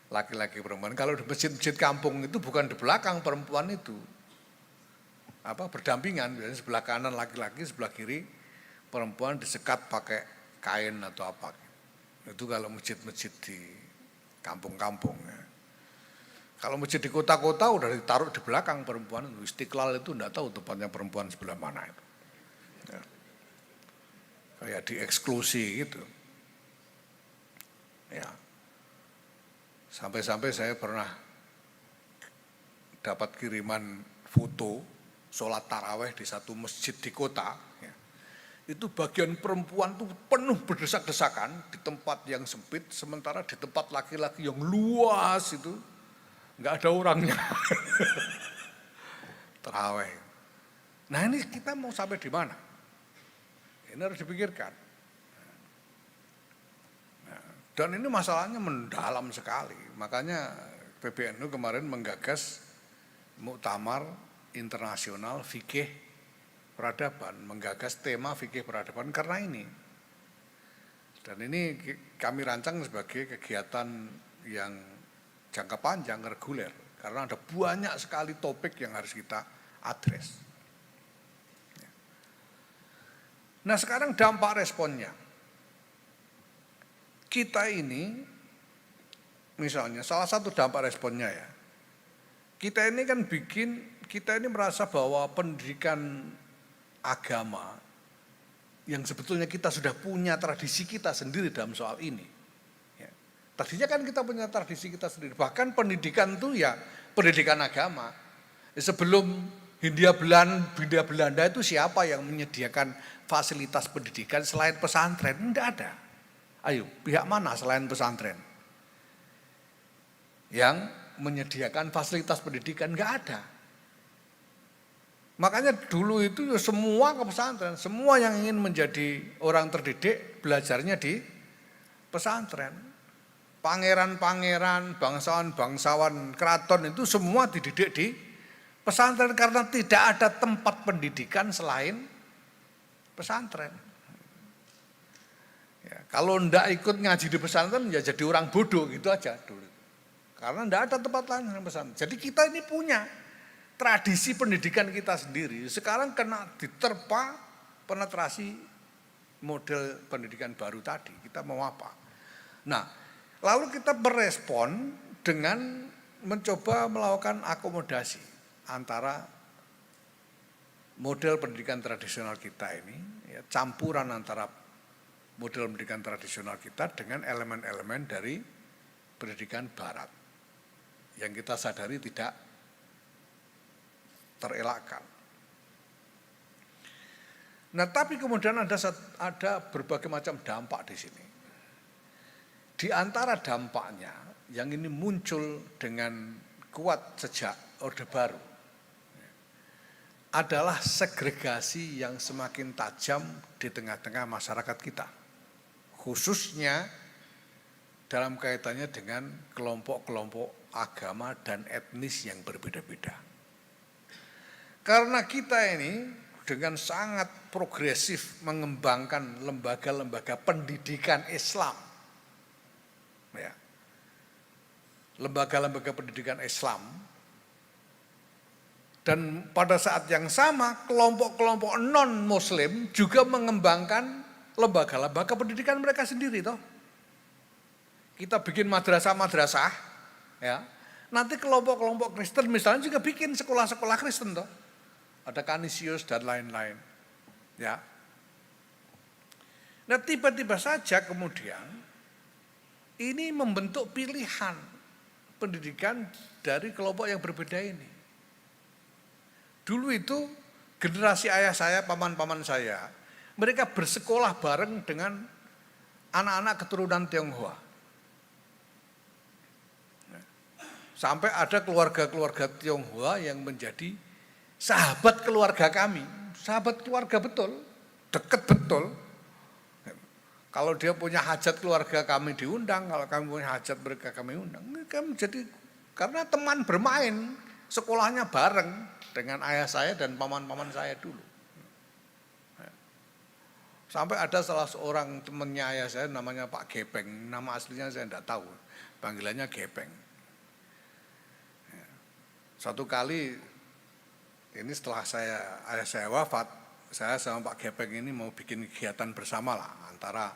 laki-laki perempuan. Kalau di masjid-masjid kampung itu bukan di belakang perempuan itu, berdampingan, biasanya sebelah kanan laki-laki, sebelah kiri perempuan disekat pakai kain atau apa. Itu kalau masjid-masjid di kampung-kampung. Kalau masjid di kota-kota udah ditaruh di belakang perempuan. Istiqlal itu enggak tahu tempatnya perempuan sebelah mana itu. Ya. Kayak dieksklusi gitu. Ya. Sampai-sampai saya pernah dapat kiriman foto sholat taraweh di satu masjid di kota. Ya. Itu bagian perempuan tuh penuh berdesak-desakan di tempat yang sempit, sementara di tempat laki-laki yang luas itu nggak ada orangnya. Taraweh. Nah ini kita mau sampai di mana? Ini harus dipikirkan. Nah, dan ini masalahnya mendalam sekali. Makanya PBNU kemarin menggagas muktamar internasional fikih peradaban, menggagas tema fikih peradaban karena ini. Dan ini kami rancang sebagai kegiatan yang jangka panjang, reguler, karena ada banyak sekali topik yang harus kita address. Nah sekarang dampak responnya. Kita ini, misalnya salah satu dampak responnya ya, kita ini kan kita ini merasa bahwa pendidikan agama yang sebetulnya kita sudah punya tradisi kita sendiri dalam soal ini. Ya. Tadinya kan kita punya tradisi kita sendiri. Bahkan pendidikan itu ya pendidikan agama. Sebelum Hindia Belanda itu siapa yang menyediakan fasilitas pendidikan selain pesantren? Tidak ada. Ayo, pihak mana selain pesantren yang menyediakan fasilitas pendidikan? Enggak ada. Makanya dulu itu semua ke pesantren, semua yang ingin menjadi orang terdidik belajarnya di pesantren. Pangeran-pangeran, bangsawan-bangsawan, keraton itu semua dididik di pesantren karena tidak ada tempat pendidikan selain pesantren. Ya, kalau ndak ikut ngaji di pesantren ya jadi orang bodoh gitu aja dulu. Karena ndak ada tempat lain selain pesantren. Jadi kita ini punya tradisi pendidikan kita sendiri. Sekarang kena diterpa penetrasi model pendidikan baru tadi. Kita mau apa? Nah, lalu kita berespon dengan mencoba melakukan akomodasi antara model pendidikan tradisional kita ini, ya, campuran antara model pendidikan tradisional kita dengan elemen-elemen dari pendidikan barat yang kita sadari tidak terelakkan. Nah, tapi kemudian ada berbagai macam dampak di sini. Di antara dampaknya yang ini muncul dengan kuat sejak Orde Baru adalah segregasi yang semakin tajam di tengah-tengah masyarakat kita. Khususnya dalam kaitannya dengan kelompok-kelompok agama dan etnis yang berbeda-beda. Karena kita ini dengan sangat progresif mengembangkan lembaga-lembaga pendidikan Islam. Ya. Lembaga-lembaga pendidikan Islam. Dan pada saat yang sama kelompok-kelompok non-muslim juga mengembangkan lembaga-lembaga pendidikan mereka sendiri toh. Kita bikin madrasah-madrasah ya. Nanti kelompok-kelompok Kristen misalnya juga bikin sekolah-sekolah Kristen toh. Ada Kanisius dan lain-lain. Ya. Nah, tiba-tiba saja kemudian ini membentuk pilihan pendidikan dari kelompok yang berbeda ini. Dulu itu generasi ayah saya, paman-paman saya, mereka bersekolah bareng dengan anak-anak keturunan Tionghoa. Sampai ada keluarga-keluarga Tionghoa yang menjadi sahabat keluarga kami, sahabat keluarga betul, dekat betul. Kalau dia punya hajat keluarga kami diundang, kalau kami punya hajat mereka kami undang. Kami jadi karena teman bermain, sekolahnya bareng dengan ayah saya dan paman-paman saya dulu. Sampai ada salah seorang temannya ayah saya namanya Pak Gepeng, nama aslinya saya tidak tahu, panggilannya Gepeng. Satu kali ini setelah ayah saya wafat, saya sama Pak Gepeng ini mau bikin kegiatan bersama lah antara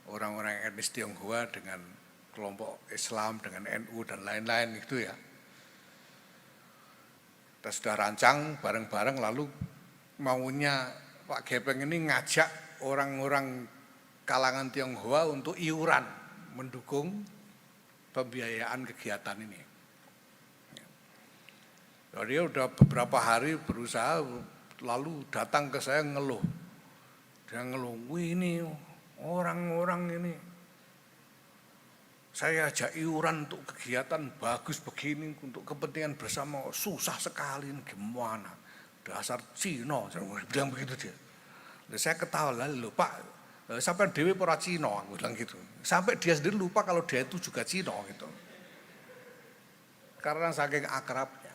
orang-orang etnis Tionghoa dengan kelompok Islam, dengan NU dan lain-lain gitu ya. Kita sudah rancang bareng-bareng lalu maunya Pak Gepeng ini ngajak orang-orang kalangan Tionghoa untuk iuran mendukung pembiayaan kegiatan ini. Jadi dia udah beberapa hari berusaha lalu datang ke saya ngeluh. Dia ngeluh, wih ini orang-orang ini saya ajak iuran untuk kegiatan bagus begini untuk kepentingan bersama susah sekali ini gimana dasar Cina saya bilang begitu dia. Lalu saya ketawa lalu Pak sampai dewe pora Cina aku bilang gitu sampai dia sendiri lupa kalau dia itu juga Cina gitu karena saking akrabnya.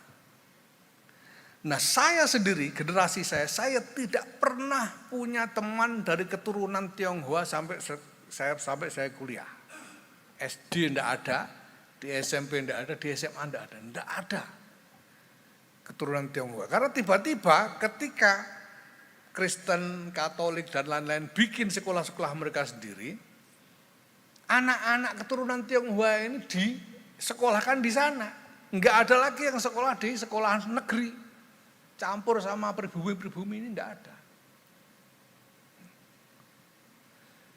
Nah saya sendiri generasi saya tidak pernah punya teman dari keturunan Tionghoa sampai saya kuliah. SD tidak ada, di SMP tidak ada, di SMA tidak ada keturunan Tionghoa. Karena tiba-tiba ketika Kristen, Katolik dan lain-lain bikin sekolah-sekolah mereka sendiri, anak-anak keturunan Tionghoa ini disekolahkan di sana. Enggak ada lagi yang sekolah di sekolah negeri, campur sama pribumi-pribumi ini tidak ada.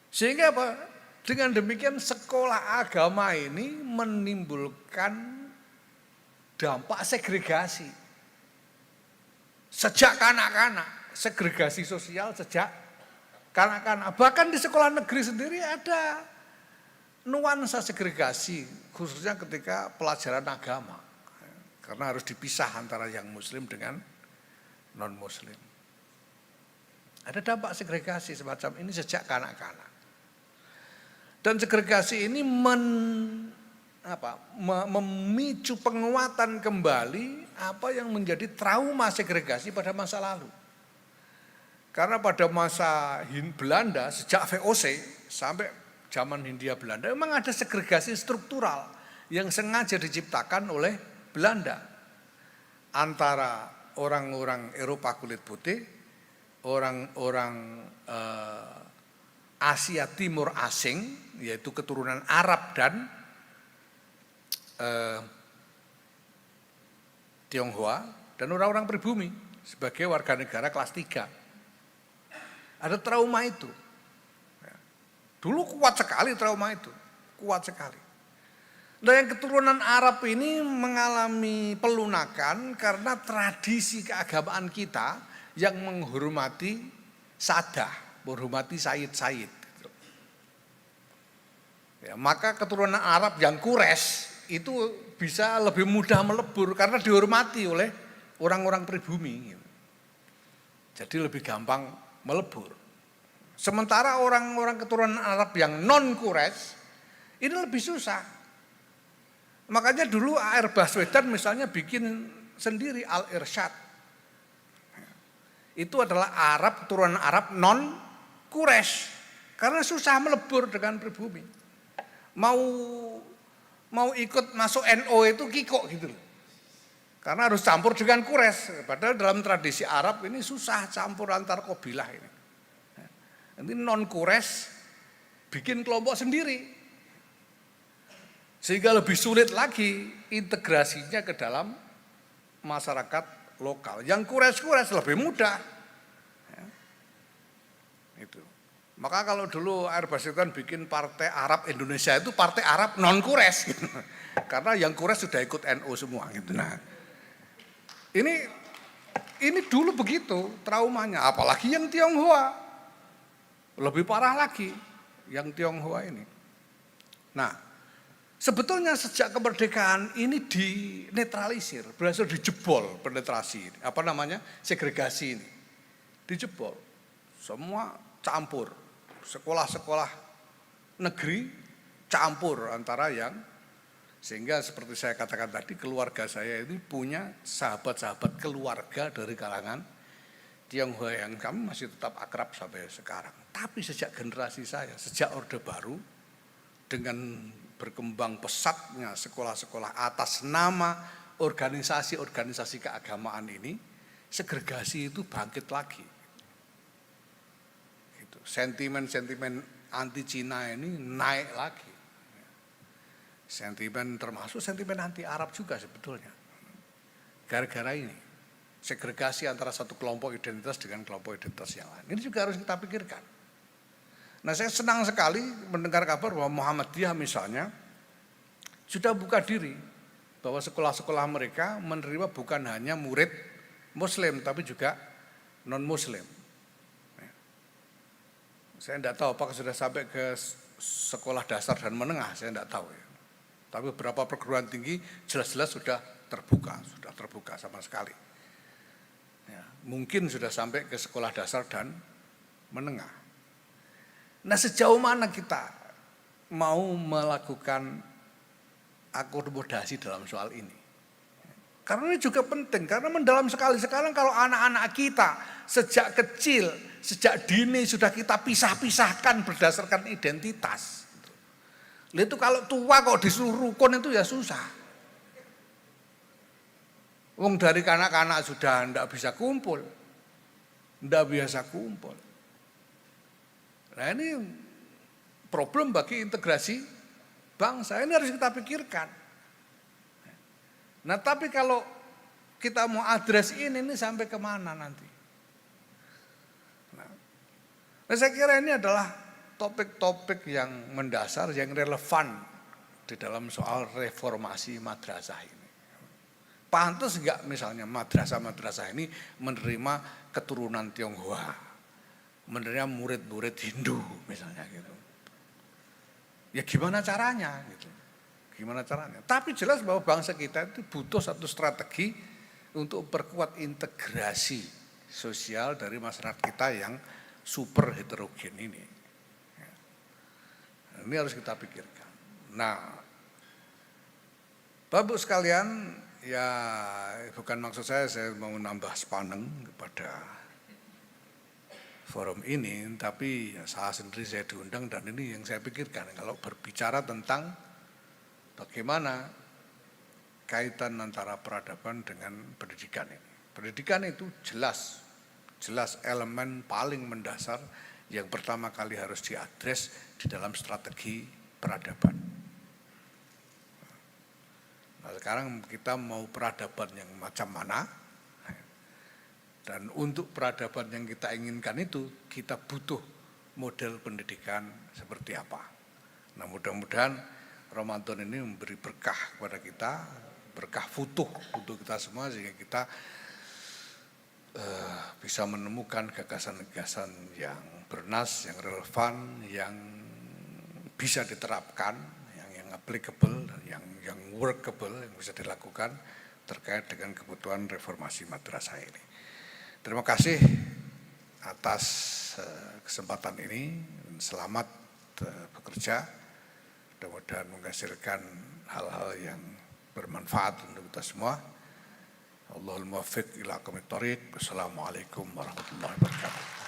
Sehingga apa? Dengan demikian sekolah agama ini menimbulkan dampak segregasi. Sejak kanak-kanak, segregasi sosial sejak kanak-kanak. Bahkan di sekolah negeri sendiri ada nuansa segregasi, khususnya ketika pelajaran agama. Karena harus dipisah antara yang muslim dengan non-muslim. Ada dampak segregasi semacam ini sejak kanak-kanak. Dan segregasi ini memicu penguatan kembali apa yang menjadi trauma segregasi pada masa lalu. Karena pada masa Belanda sejak VOC sampai zaman Hindia Belanda memang ada segregasi struktural yang sengaja diciptakan oleh Belanda antara orang-orang Eropa kulit putih, orang-orang Asia Timur asing, yaitu keturunan Arab dan Tionghoa, dan orang-orang pribumi sebagai warga negara kelas 3. Ada trauma itu. Dulu kuat sekali trauma itu, kuat sekali. Nah, yang keturunan Arab ini mengalami pelunakan karena tradisi keagamaan kita yang menghormati sadah, menghormati sayyid-sayyid. Ya, maka keturunan Arab yang Quraisy itu bisa lebih mudah melebur karena dihormati oleh orang-orang pribumi. Jadi lebih gampang melebur. Sementara orang-orang keturunan Arab yang non-Quraisy ini lebih susah. Makanya dulu A.R. Baswedan misalnya bikin sendiri Al-Irsyad. Itu adalah Arab, keturunan Arab non-Quraisy. Karena susah melebur dengan pribumi. Mau ikut masuk NO itu kikok gitu loh. Karena harus campur dengan Quraisy. Padahal dalam tradisi Arab ini susah campur antar kabilah ini. Nanti non-Quraisy bikin kelompok sendiri. Sehingga lebih sulit lagi integrasinya ke dalam masyarakat lokal. Yang Quraisy lebih mudah. Ya. Itu. Maka kalau dulu A.R. Baswedan bikin Partai Arab Indonesia itu Partai Arab non-Quraisy. Gitu. Karena yang Quraisy sudah ikut NU semua gitu. Nah, ini dulu begitu traumanya, apalagi yang Tionghoa. Lebih parah lagi yang Tionghoa ini. Nah, sebetulnya sejak kemerdekaan ini dinetralisir, berhasil dijebol penetrasi ini, segregasi ini. Dijebol. Semua campur. Sekolah-sekolah negeri campur antara yang, sehingga seperti saya katakan tadi, keluarga saya ini punya sahabat-sahabat keluarga dari kalangan Tionghoa yang kami masih tetap akrab sampai sekarang. Tapi sejak generasi saya, sejak Orde Baru, dengan berkembang pesatnya sekolah-sekolah atas nama organisasi-organisasi keagamaan ini, segregasi itu bangkit lagi. Gitu. Sentimen-sentimen anti Cina ini naik lagi. Sentimen termasuk sentimen anti Arab juga sebetulnya. Gara-gara ini. Segregasi antara satu kelompok identitas dengan kelompok identitas yang lain. Ini juga harus kita pikirkan. Nah, saya senang sekali mendengar kabar bahwa Muhammadiyah misalnya sudah buka diri bahwa sekolah-sekolah mereka menerima bukan hanya murid Muslim tapi juga non-Muslim. Saya tidak tahu apakah sudah sampai ke sekolah dasar dan menengah, saya tidak tahu ya. Tapi beberapa perguruan tinggi jelas-jelas sudah terbuka sama sekali. Ya, mungkin sudah sampai ke sekolah dasar dan menengah. Nah, sejauh mana kita mau melakukan akomodasi dalam soal ini? Karena ini juga penting, karena mendalam sekali. Sekarang kalau anak-anak kita sejak kecil, sejak dini sudah kita pisah-pisahkan berdasarkan identitas. Itu kalau tua kok disuruh rukun itu ya susah. Wong dari kanak-kanak sudah tidak bisa kumpul, tidak biasa kumpul. Nah, ini problem bagi integrasi bangsa, ini harus kita pikirkan. Nah, tapi kalau kita mau address ini sampai kemana nanti? Nah, saya kira ini adalah topik-topik yang mendasar, yang relevan di dalam soal reformasi madrasah ini. Pantas enggak misalnya madrasah-madrasah ini menerima keturunan Tionghoa, menerima murid-murid Hindu misalnya gitu. Ya gimana caranya gitu. Gimana caranya? Tapi jelas bahwa bangsa kita itu butuh satu strategi untuk perkuat integrasi sosial dari masyarakat kita yang super heterogen ini. Ini harus kita pikirkan. Nah, Bapak sekalian, ya bukan maksud saya mau nambah sepaneng kepada forum ini, tapi ya saya sendiri saya diundang dan ini yang saya pikirkan kalau berbicara tentang bagaimana kaitan antara peradaban dengan pendidikan ini. Pendidikan itu jelas elemen paling mendasar yang pertama kali harus diadres di dalam strategi peradaban. Nah, sekarang kita mau peradaban yang macam mana? Dan untuk peradaban yang kita inginkan itu kita butuh model pendidikan seperti apa. Nah, mudah-mudahan Ramadan ini memberi berkah kepada kita, berkah futuh untuk kita semua sehingga kita bisa menemukan gagasan-gagasan yang bernas, yang relevan, yang bisa diterapkan, yang applicable dan yang workable, yang bisa dilakukan terkait dengan kebutuhan reformasi madrasah ini. Terima kasih atas kesempatan ini. Selamat bekerja. Mudah-mudahan menghasilkan hal-hal yang bermanfaat untuk kita semua. Allahul muwaffiq ila aqwamit thoriq. Wassalamualaikum warahmatullahi wabarakatuh.